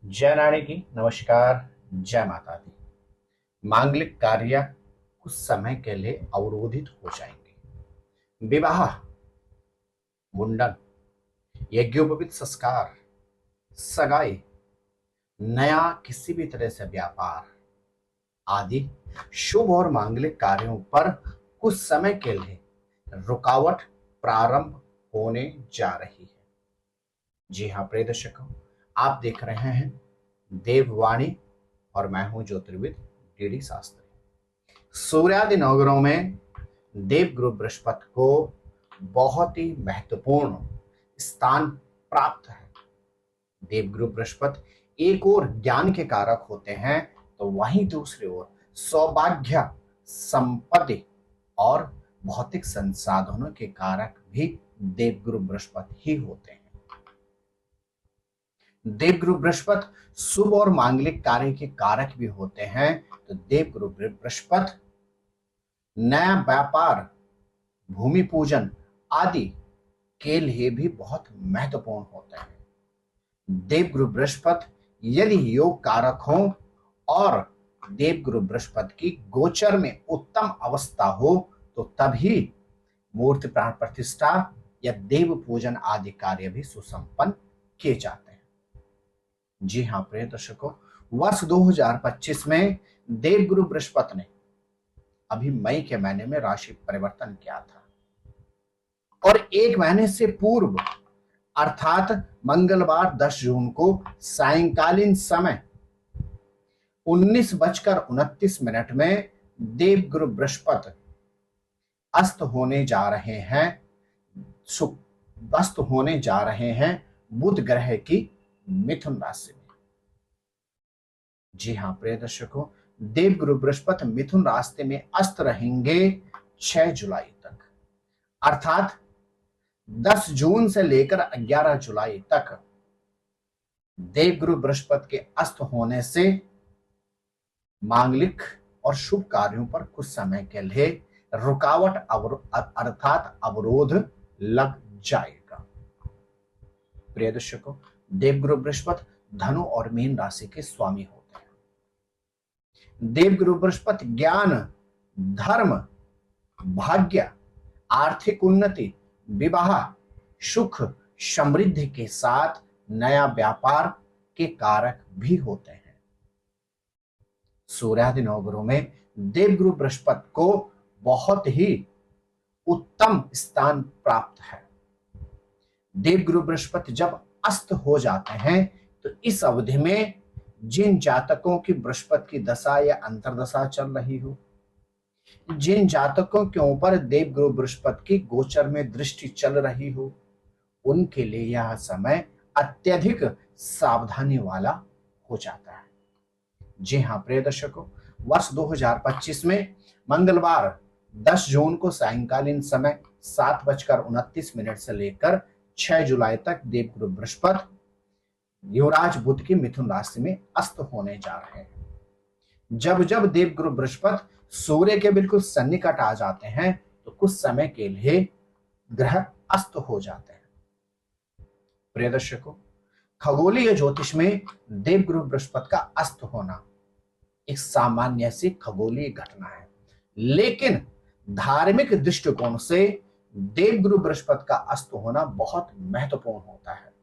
जय नारी की नमस्कार। जय माता दी। मांगलिक कार्य कुछ समय के लिए अवरोधित हो जाएंगे। विवाह, मुंडन, यज्ञोपवीत संस्कार, सगाई, नया किसी भी तरह से व्यापार आदि शुभ और मांगलिक कार्यों पर कुछ समय के लिए रुकावट प्रारंभ होने जा रही है। जी हाँ प्रिय दर्शकों, आप देख रहे हैं देववाणी और मैं हूं ज्योतिर्विद डीडी शास्त्री। सूर्यादि नवग्रहों में देवगुरु बृहस्पति को बहुत ही महत्वपूर्ण स्थान प्राप्त है। देवगुरु बृहस्पति एक ओर ज्ञान के कारक होते हैं तो वहीं दूसरी ओर सौभाग्य, संपत्ति और भौतिक संसाधनों के कारक भी देवगुरु बृहस्पति ही होते हैं। देवगुरु बृहस्पति शुभ और मांगलिक कार्य के कारक भी होते हैं। तो देवगुरु बृहस्पति नया व्यापार, भूमि पूजन आदि के लिए भी बहुत महत्वपूर्ण होते हैं। देवगुरु बृहस्पति यदि योग कारक हो और देवगुरु बृहस्पति की गोचर में उत्तम अवस्था हो तो तभी मूर्ति प्राण प्रतिष्ठा या देव पूजन आदि कार्य भी सुसंपन्न किए जाते हैं। जी हाँ प्रिय दर्शकों, वर्ष 2025 में देवगुरु बृहस्पति ने अभी मई के महीने में राशि परिवर्तन किया था और एक महीने से पूर्व अर्थात मंगलवार 10 जून को सायंकालीन समय 19:29 में देवगुरु बृहस्पति अस्त होने जा रहे हैं, अस्त होने जा रहे हैं बुध ग्रह की मिथुन राशि में। जी हाँ प्रिय दर्शकों, देवगुरु बृहस्पति मिथुन राशि में अस्त रहेंगे 6 जुलाई तक, अर्थात 10 जून से लेकर 11 जुलाई तक देवगुरु बृहस्पति के अस्त होने से मांगलिक और शुभ कार्यों पर कुछ समय के लिए रुकावट अर्थात अवरोध लग जाएगा। प्रिय दर्शकों, देवगुरु बृहस्पति धनु और मीन राशि के स्वामी होते हैं। देवगुरु बृहस्पति ज्ञान, धर्म, भाग्य, आर्थिक उन्नति, विवाह, सुख, समृद्धि के साथ नया व्यापार के कारक भी होते हैं। सूर्यादि नवग्रहों में देवगुरु बृहस्पति को बहुत ही उत्तम स्थान प्राप्त है। देवगुरु बृहस्पति जब अस्त हो जाते हैं तो इस अवधि में जिन जातकों की बृहस्पति की दशा या अंतरदशा चल रही हो, जिन जातकों के ऊपर देवगुरु बृहस्पति की गोचर में दृष्टि चल रही हो, उनके लिए यह समय अत्यधिक सावधानी वाला हो जाता है। जी हाँ प्रिय दर्शकों, वर्ष 2025 में मंगलवार 10 जून को सायंकालीन समय 7:29 से लेकर 6 जुलाई तक देवगुरु बृहस्पति युवराज बुध की मिथुन राशि में अस्त होने जा रहे हैं। जब जब देवगुरु बृहस्पति सूर्य के बिल्कुल सन्निकट आ जाते हैं तो कुछ समय के लिए ग्रह अस्त हो जाते हैं। प्रिय दर्शकों, खगोलीय ज्योतिष में देवगुरु बृहस्पति का अस्त होना एक सामान्य सी खगोलीय घटना है, लेकिन धार्मिक दृष्टिकोण से देवगुरु बृहस्पति का अस्त होना बहुत महत्वपूर्ण होता है।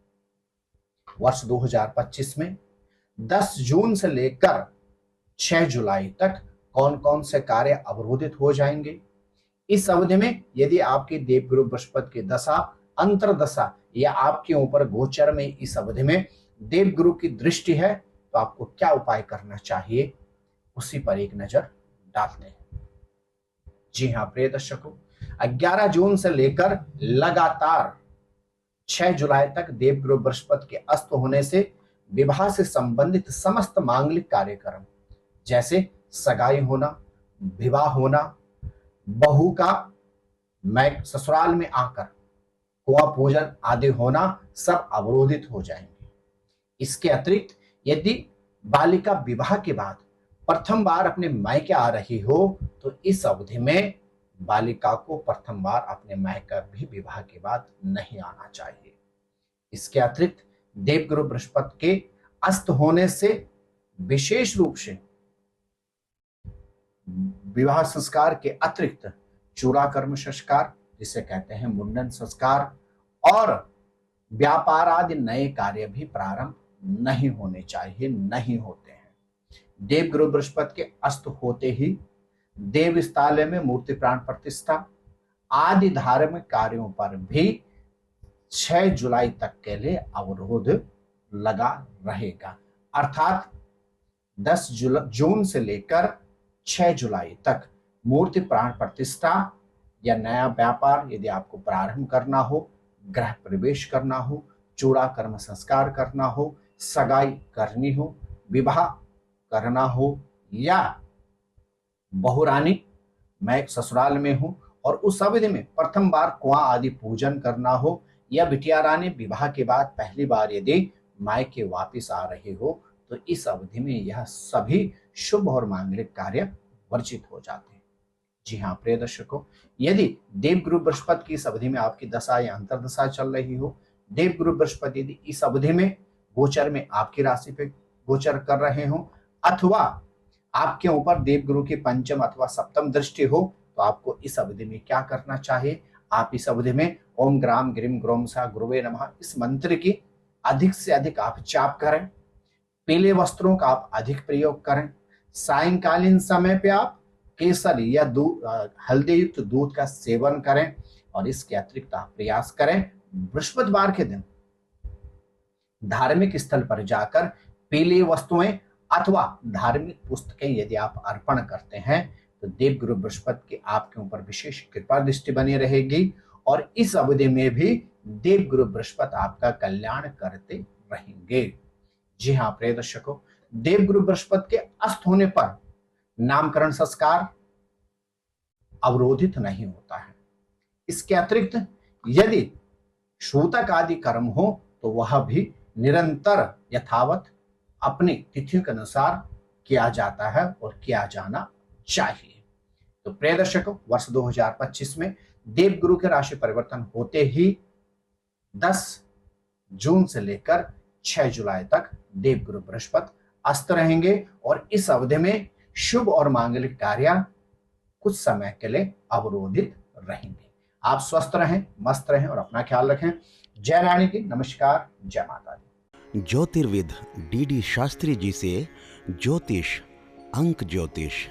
वर्ष 2025 में 10 जून से लेकर 6 जुलाई तक कौन कौन से कार्य अवरोधित हो जाएंगे। इस अवधि में यदि आपकी देवगुरु बृहस्पति की दशा, अंतरदशा या आपके ऊपर गोचर में इस अवधि में देवगुरु की दृष्टि है तो आपको क्या उपाय करना चाहिए, उसी पर एक नजर डालते हैं। जी हाँ प्रिय दर्शकों, 11 जून से लेकर लगातार 6 जुलाई तक देवगुरु बृहस्पति के अस्त होने से विवाह से संबंधित समस्त मांगलिक कार्यक्रम जैसे सगाई होना, विवाह होना, बहू का मैं ससुराल में आकर कुआं पूजन आदि होना सब अवरोधित हो जाएंगे। इसके अतिरिक्त यदि बालिका विवाह के बाद प्रथम बार अपने मायके आ रही हो तो इस अवधि में बालिका को प्रथम बार अपने मायके भी विवाह के बाद नहीं आना चाहिए। इसके अतिरिक्त देवगुरु बृहस्पति के अस्त होने से विशेष रूप से विवाह संस्कार के अतिरिक्त चूड़ा कर्म संस्कार, जिसे कहते हैं मुंडन संस्कार, और व्यापार आदि नए कार्य भी प्रारंभ नहीं होने चाहिए, नहीं होते हैं। देवगुरु बृहस्पति के अस्त होते ही देव स्थालय में मूर्ति प्राण प्रतिष्ठा आदि धार्मिक कार्यों पर भी 6 जुलाई तक के लिए अवरोध लगा रहेगा। अर्थात 10 जून से लेकर 6 जुलाई तक मूर्ति प्राण प्रतिष्ठा या नया व्यापार यदि आपको प्रारंभ करना हो, गृह प्रवेश करना हो, चूड़ा कर्म संस्कार करना हो, सगाई करनी हो, विवाह करना हो, या बहुरानी मैं ससुराल में हूं और उस अवधि में प्रथम बार कुआं आदि पूजन करना हो, या बिटिया रानी विवाह के बाद पहली बार यदि मायके वापिस आ रहे हो, तो इस अवधि में यह सभी शुभ और मांगलिक कार्य वर्जित हो जाते हैं। जी हाँ प्रिय दर्शकों, यदि देवगुरु बृहस्पति की इस अवधि में आपकी दशा या अंतरदशा चल रही हो, देवगुरु बृहस्पति यदि इस अवधि में गोचर में आपकी राशि पे गोचर कर रहे हो, अथवा आपके ऊपर देवगुरु की पंचम अथवा सप्तम दृष्टि हो, तो आपको इस अवधि में क्या करना चाहिए? आप इस अवधि में ओम ग्राम ग्रीम ग्रोम सा गुरुवे नमः इस मंत्र की अधिक से अधिक आप जाप करें। पीले वस्त्रों का आप अधिक प्रयोग करें। सायंकालीन समय पे आप केसर या हल्दी युक्त दूध का सेवन करें। और इसके अतिरिक्त आप प्रयास करें बृहस्पतिवार के दिन धार्मिक स्थल पर जाकर पीली वस्तुएं अथवा धार्मिक पुस्तकें यदि आप अर्पण करते हैं, तो देवगुरु बृहस्पति की आपके ऊपर विशेष कृपा दृष्टि बनी रहेगी और इस अवधि में भी देवगुरु बृहस्पति आपका कल्याण करते रहेंगे। जी हाँ प्रिय दर्शकों, देवगुरु बृहस्पति के अस्त होने पर नामकरण संस्कार अवरोधित नहीं होता है। इसके अतिरिक्त यदि सूतक आदि कर्म हो तो वह भी निरंतर यथावत अपनी तिथियों के अनुसार किया जाता है और किया जाना चाहिए। तो प्रिय दर्शकों, वर्ष 2025 में देवगुरु के राशि परिवर्तन होते ही 10 जून से लेकर 6 जुलाई तक देवगुरु बृहस्पति अस्त रहेंगे और इस अवधि में शुभ और मांगलिक कार्य कुछ समय के लिए अवरोधित रहेंगे। आप स्वस्थ रहें, मस्त रहें और अपना ख्याल रखें। जय रानी की नमस्कार, जय माता दी। ज्योतिर्विद डीडी शास्त्री जी से ज्योतिष, अंक ज्योतिष,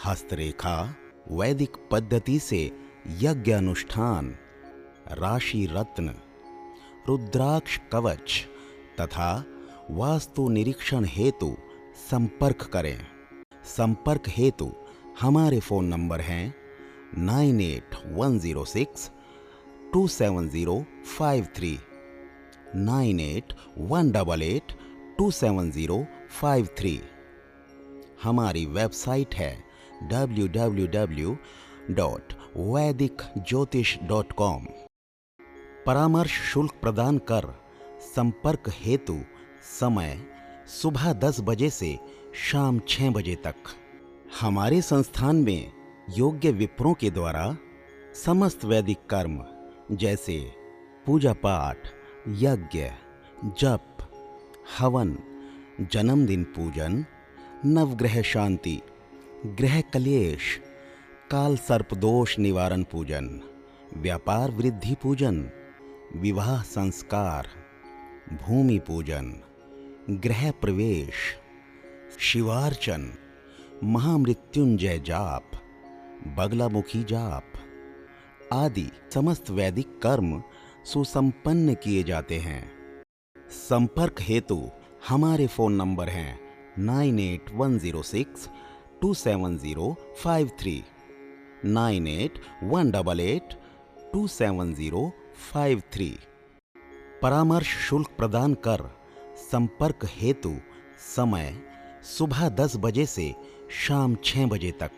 हस्तरेखा, वैदिक पद्धति से यज्ञ अनुष्ठान, राशि रत्न, रुद्राक्ष कवच तथा वास्तु निरीक्षण हेतु संपर्क करें। संपर्क हेतु हमारे फोन नंबर हैं 9811062705 9818827053। हमारी वेबसाइट है www.vedicjyotish.com। परामर्श शुल्क प्रदान कर संपर्क हेतु समय सुबह 10 बजे से शाम 6 बजे तक। हमारे संस्थान में योग्य विप्रों के द्वारा समस्त वैदिक कर्म जैसे पूजा पाठ, यज्ञ, जप, हवन, जन्मदिन पूजन, नवग्रह शांति, ग्रह कलेश, काल सर्प दोष निवारण पूजन, व्यापार वृद्धि पूजन, विवाह संस्कार, भूमि पूजन, गृह प्रवेश, शिवार्चन, महामृत्युंजय जाप, बगलामुखी जाप आदि समस्त वैदिक कर्म सुसंपन्न किए जाते हैं। संपर्क हेतु हमारे फोन नंबर हैं 9810627053 9818827053। परामर्श शुल्क प्रदान कर संपर्क हेतु समय सुबह 10 बजे से शाम 6 बजे तक।